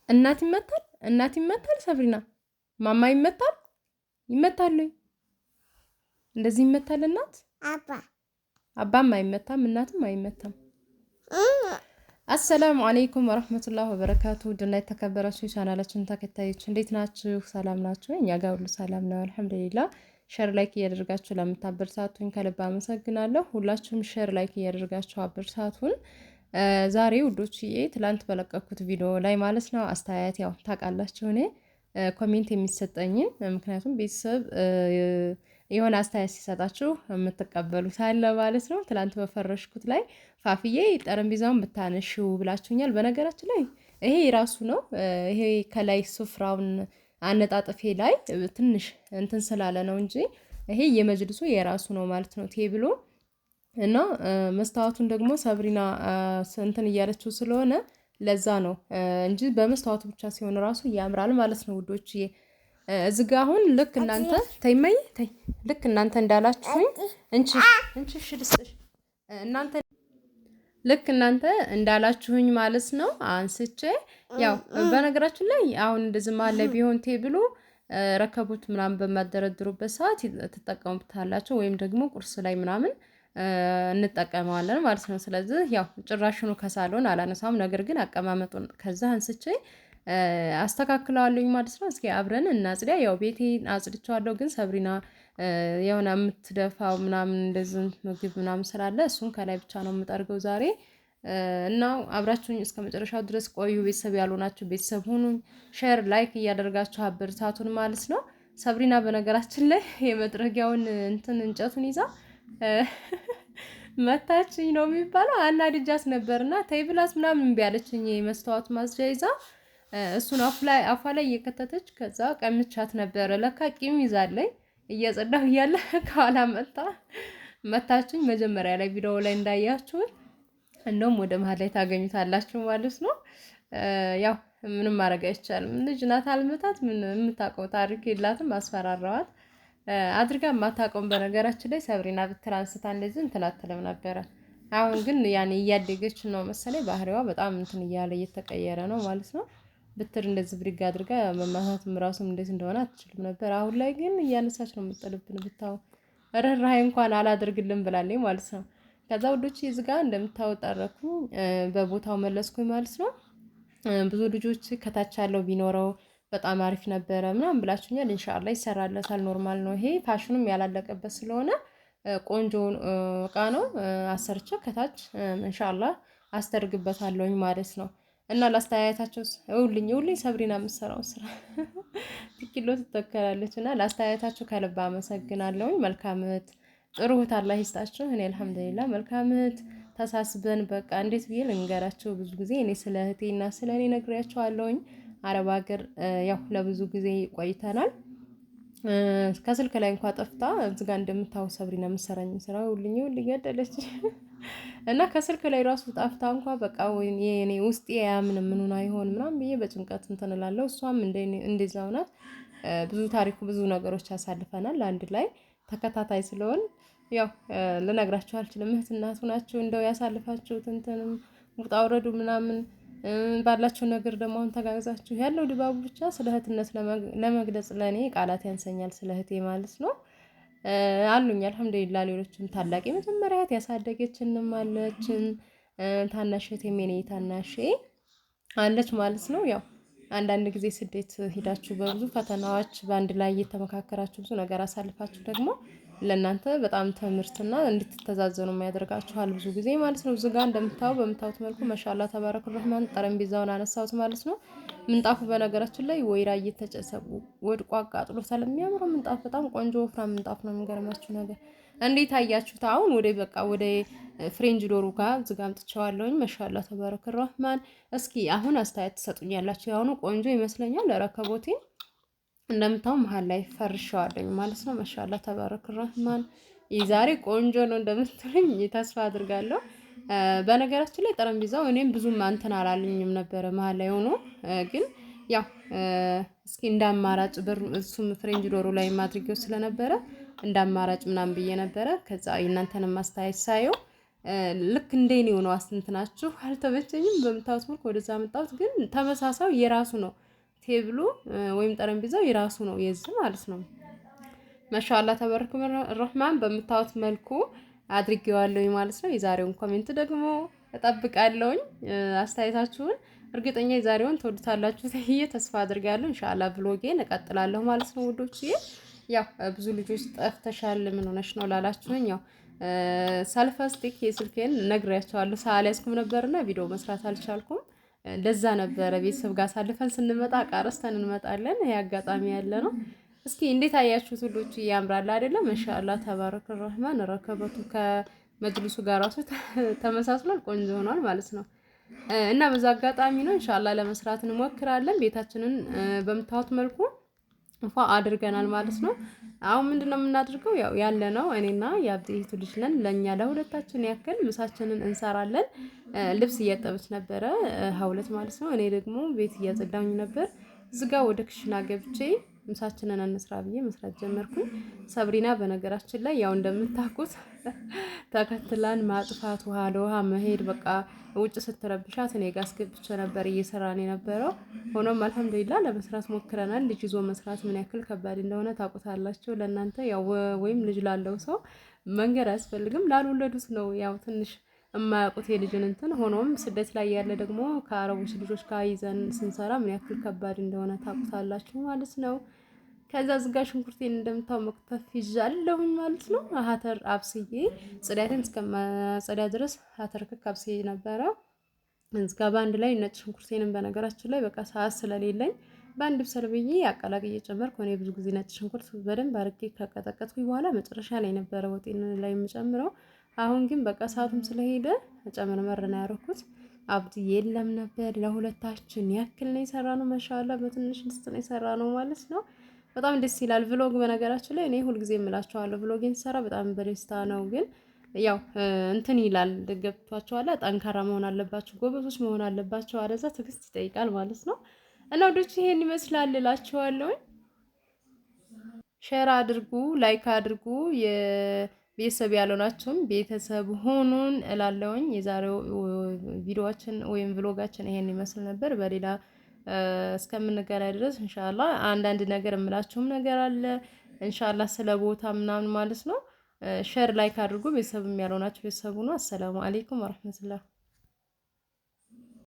እናት ይመታል፣ እናት ይመታል። ሰብሪና ማማ ይመታል፣ ይመታል። እንደዚህ ይመታል እናት። አባም አይመታም፣ እናትም አይመታም። አሰላሙ አለይኩም ወራህመቱላሂ ወበረካቱ። ድና የተከበራችሁ ቻናላችን ተከታዮች እንዴት ናችሁ? ሰላም ናችሁ? እኛ ጋር ሁሉ ሰላም ነው አልሐምዱሊላህ። ሼር ላይክ እያደረጋችሁ ለምታበረታቱኝ ከልብ አመሰግናለሁ። ሁላችሁም ሼር ላይክ እያደረጋችሁ አበረታቱን። ዛሬ ውዶችዬ ትላንት በለቀኩት ቪዲዮ ላይ ማለት ነው አስተያየት ያው ታውቃላችሁ እኔ ኮሜንት የሚሰጠኝን ምክንያቱም ቤተሰብ የሆነ አስተያየት ሲሰጣችሁ የምትቀበሉት አለ ማለት ነው። ትላንት በፈረሽኩት ላይ ፋፍዬ ጠረጴዛውን ብታነሺው ብላችሁኛል። በነገራችን ላይ ይሄ የራሱ ነው። ይሄ ከላይ ስፍራውን አነጣጥፌ ላይ ትንሽ እንትን ስላለ ነው እንጂ ይሄ የመጅልሱ የራሱ ነው ማለት ነው ቴብሎ እና መስታወቱን ደግሞ ሰብሪና እንትን እያለችው ስለሆነ ለዛ ነው እንጂ በመስታወቱ ብቻ ሲሆን ራሱ ያምራል ማለት ነው ውዶች። እዚህ ጋር አሁን ልክ እናንተ ተይመይ ተይ ልክ እናንተ እንዳላችሁኝ እንቺ ልስጥሽ እናንተ ልክ እናንተ እንዳላችሁኝ ማለት ነው አንስቼ ያው በነገራችን ላይ አሁን እንደዚህ ማለ ቢሆን ቴብሉ ረከቡት ምናምን በማደረድሩበት ሰዓት ትጠቀሙታላችሁ ወይም ደግሞ ቁርስ ላይ ምናምን እንጠቀመዋለን ማለት ነው። ስለዚህ ያው ጭራሽኑ ከሳሎን አላነሳም፣ ነገር ግን አቀማመጡን ከዛ አንስቼ አስተካክለዋለሁኝ ማለት ነው። እስኪ አብረን እናጽዳ። ያው ቤቴ አጽድቼዋለሁ፣ ግን ሰብሪና የሆነ የምትደፋው ምናምን እንደዚህ ምግብ ምናምን ስላለ እሱን ከላይ ብቻ ነው የምጠርገው ዛሬ እና አብራችሁኝ እስከ መጨረሻው ድረስ ቆዩ። ቤተሰብ ያልሆናችሁ ቤተሰብ ሁኑኝ። ሼር ላይክ እያደረጋችሁ አበረታቱን ማለት ነው። ሰብሪና በነገራችን ላይ የመጥረጊያውን እንትን እንጨቱን ይዛ መታችኝ ነው የሚባለው። አናድጃት ነበርና ተይ ብላት ምናምን እምቢ አለችኝ። የመስታወት ማጽጃ ይዛ እሱን አፏ ላይ እየከተተች ከዛ ቀምቻት ነበረ። ለካ ቂም ይዛለኝ እየጸዳሁ እያለ ከኋላ መታችኝ። መጀመሪያ ላይ ቪዲዮ ላይ እንዳያችሁት እንደውም ወደ መሀል ላይ ታገኙታላችሁ ማለት ነው። ያው ምንም ማድረግ አይቻልም። ልጅ ናት፣ አልመታት ምን የምታውቀው ታሪክ የላትም። አስፈራራዋት አድርጋ ማታውቀውም። በነገራችን ላይ ሰብሪና ብትር አንስታ እንደዚህ እንትን አትልም ነበረ። አሁን ግን ያኔ እያደገች ነው መሰለኝ ባህሪዋ በጣም እንትን እያለ እየተቀየረ ነው ማለት ነው። ብትር እንደዚህ ብድግ አድርጋ መማታትም ራሱም እንዴት እንደሆነ አትችልም ነበር። አሁን ላይ ግን እያነሳች ነው የምትጥልብን። ብታው ርህራሄ እንኳን አላደርግልን ብላለኝ ማለት ነው። ከዛ ውዶች እዚህ ጋር እንደምታወጣረኩ በቦታው መለስኩኝ ማለት ነው። ብዙ ልጆች ከታች ያለው ቢኖረው በጣም አሪፍ ነበረ ምናምን ብላችሁኛል። ኢንሻአላህ ይሰራለታል። ኖርማል ነው ይሄ ፋሽኑም ያላለቀበት ስለሆነ ቆንጆ እቃ ነው። አሰርቼ ከታች ኢንሻአላህ አስተርግበታለሁኝ ማለት ነው። እና ላስተያየታቸው ይውልኝ ሰብሪና የምትሰራው ስራ ትኪሎ ትተከላለች። እና ላስተያየታቸው ከልብ አመሰግናለሁኝ። መልካም እህት ጥሩ እህት አላህ ይስጣችሁ። እኔ አልሐምዱሊላህ መልካም እህት ተሳስበን በቃ እንዴት ብዬ ልንገራቸው። ብዙ ጊዜ እኔ ስለ እህቴና ስለ እኔ ነግሬያቸዋለሁኝ። አረብ ሀገር ያው ለብዙ ጊዜ ቆይተናል። ከስልክ ላይ እንኳን ጠፍታ እዚህ ጋር እንደምታው ሰብሪና የምትሰራኝ ስራ ሁልኝ ገደለች እና ከስልክ ላይ ራሱ ጠፍታ እንኳን በቃ የኔ ውስጤ ያምን ምኑን አይሆን ምናምን ብዬ በጭንቀት እንትን እላለሁ። እሷም እንደዛው ናት። ብዙ ታሪኩ ብዙ ነገሮች ያሳልፈናል አንድ ላይ ተከታታይ ስለሆን ያው ልነግራችሁ አልችልም። እህት እናቱ ናችሁ እንደው ያሳልፋችሁት እንትንም ውጣ ውረዱ ምናምን ባላችሁ ነገር ደግሞ አሁን ተጋግዛችሁ ያለው ድባቡ ብቻ ስለ እህትነት ለመግለጽ ለኔ ቃላት ያንሰኛል። ስለ እህቴ ማለት ነው አሉኝ አልሐምዱሊላህ። ሌሎችም ታላቅ የመጀመሪያ እህት ያሳደገችንም አለችን። ታናሽ እህቴ የኔ ታናሽ አለች ማለት ነው። ያው አንዳንድ ጊዜ ስደት ሂዳችሁ በብዙ ፈተናዎች በአንድ ላይ እየተመካከራችሁ ብዙ ነገር አሳልፋችሁ ደግሞ ለእናንተ በጣም ትምህርትና እንድትተዛዘኑ የሚያደርጋችኋል ብዙ ጊዜ ማለት ነው። እዚህ ጋር በምታዩት መልኩ ማሻአላ ተባረከ ረህማን ጠረጴዛውን አነሳሁት ማለት ነው። ምንጣፉ በነገራችን ላይ ወይራ እየተጨሰቁ ወድቋ አቃጥሎታል። የሚያምረው ምንጣፍ በጣም ቆንጆ ወፍራም ምንጣፍ ነው። የሚገርማችሁ ነገር እንዴት አያችሁት? አሁን ወደ ፍሬንጅ ዶሩ ጋር እዚህ ጋር አምጥቼዋለሁኝ። ማሻአላ ተባረከ ረህማን። እስኪ አሁን አስተያየት ትሰጡኛላችሁ። ያሁኑ ቆንጆ ይመስለኛል። ረከቦቴ እንደምታው መሀል ላይ ፈርሻዋለኝ ማለት ነው። ማሻአላ ተባረክ ረህማን የዛሬ ቆንጆ ነው እንደምትሉኝ ተስፋ አድርጋለሁ። በነገራችን ላይ ጠረጴዛው እኔም ብዙም አንተን አላልኝም ነበረ መሀል ላይ ሆኖ ግን ያው እስኪ እንዳማራጭ እሱም ፍሬንጅ ዶሮ ላይ ማድረጊያው ስለነበረ እንዳማራጭ ምናምን ብዬ ነበረ። ከዛ የእናንተንም ማስተያየት ሳየው ልክ እንደኔው ነው አስተንትናችሁ አልተመቸኝም። በምታዩት መልኩ ወደዛ መጣሁት። ግን ተመሳሳዩ የራሱ ነው ቴብሉ ወይም ጠረጴዛው የራሱ ነው የዚህ ማለት ነው። ማሻአላ ተበረከ ረህማን በምታዩት መልኩ አድርጌዋለሁ ማለት ነው። የዛሬውን ኮሜንት ደግሞ እጠብቃለሁኝ አስተያየታችሁን። እርግጠኛ የዛሬውን ትወዱታላችሁ ተይዬ ተስፋ አድርጋለሁ። ኢንሻአላህ ብሎጌን እቀጥላለሁ ማለት ነው ውዶች። ያው ብዙ ልጆች ጠፍተሻል ምን ሆነሽ ነው ላላችሁኝ ያው ሳልፋስቲክ የስልኬን ነግሬያቸዋለሁ ሳልያዝኩም ነበርና ቪዲዮ መስራት አልቻልኩም። ለዛ ነበረ ቤተሰብ ጋር አሳልፈን ስንመጣ ቃረስተን እንመጣለን። ይሄ አጋጣሚ ያለ ነው። እስኪ እንዴት አያችሁት ሁሎች? ያምራል አይደለም? ማሻአላህ ተባረከ ረህማን። ረከበቱ ከመጅልሱ ጋር ራሱ ተመሳስሏል፣ ቆንጆ ሆኗል ማለት ነው። እና በዛ አጋጣሚ ነው ኢንሻአላህ ለመስራት እንሞክራለን። ቤታችንን በምታዩት መልኩ እንኳ አድርገናል ማለት ነው። አሁን ምንድነው የምናደርገው? ያው ያለ ነው እኔና የአብዲቱ ልጅ ነን። ለኛ ለሁለታችን ያክል ምሳችንን እንሰራለን። ልብስ እያጠበች ነበረ ሀውለት ማለት ነው። እኔ ደግሞ ቤት እያጸዳሁኝ ነበር። እዚጋ ወደ ክሽና ገብቼ ምሳችንን እንስራ ብዬ መስራት ጀመርኩኝ። ሰብሪና በነገራችን ላይ ያው እንደምታውቁት ተከትላን ማጥፋት ውሃ ለውሃ መሄድ በቃ ውጭ ስትረብሻት እኔ ጋር አስገብቼ ነበር እየሰራን የነበረው። ሆኖም አልሐምዱሊላህ ለመስራት ሞክረናል። ልጅ ይዞ መስራት ምን ያክል ከባድ እንደሆነ ታውቁታላችሁ። ለእናንተ ያው ወይም ልጅ ላለው ሰው መንገድ አያስፈልግም። ላልወለዱት ነው ያው ትንሽ የማያውቁት የልጅን እንትን። ሆኖም ስደት ላይ ያለ ደግሞ ከአረቦች ልጆች ጋር ይዘን ስንሰራ ምን ያክል ከባድ እንደሆነ ታውቁታላችሁ ማለት ነው። ከዛ ዝጋ ሽንኩርቴን እንደምታው መክተፍ ይዣለሁኝ ማለት ነው። አተር አብስዬ ጽዳቴን እስከማጸዳ ድረስ አተር ክክ አብስዬ ነበረ። እዝጋ በአንድ ላይ ነጭ ሽንኩርቴንም በነገራችን ላይ በቃ ሰዓት ስለሌለኝ በአንድ ብሰል ብዬ አቀላቅዬ ጨመርኩ። እኔ ብዙ ጊዜ ነጭ ሽንኩርት በደንብ አድርጌ ከቀጠቀጥኩኝ በኋላ መጨረሻ ላይ ነበረ ወጤን ላይ የምጨምረው። አሁን ግን በቃ ሰዓቱም ስለሄደ ጨመር ነው ያደረኩት። አብዲ የለም ነበር። ለሁለታችን ያክል ነው የሰራነው። ማሻአላ በትንሽ ድስት ነው የሰራነው ማለት ነው። በጣም ደስ ይላል። ቭሎግ በነገራችን ላይ እኔ ሁልጊዜ እምላችኋለሁ ቭሎጌን ሰራ በጣም በደስታ ነው። ግን ያው እንትን ይላል ገብቷችኋል። ጠንካራ መሆን አለባችሁ፣ ጎበዞች መሆን አለባችሁ። አለዛ ትዕግስት ይጠይቃል ማለት ነው። እና ወዶች ይሄን ይመስላል እላችኋለሁ። ሼር አድርጉ፣ ላይክ አድርጉ። የቤተሰብ ያልሆናችሁም ቤተሰብ ሆኑን እላለሁኝ። የዛሬው ቪዲዮአችን ወይም ቭሎጋችን ይሄን ይመስል ነበር። በሌላ እስከምንገናኝ ድረስ ኢንሻአላህ አንዳንድ ነገር እምላችሁም ነገር አለ ኢንሻአላህ ስለ ቦታ ምናምን ማለት ነው። ሼር ላይክ አድርጉ። ቤተሰብም ያልሆናችሁ ቤተሰቡ ነው። አሰላሙ አለይኩም ወራህመቱላህ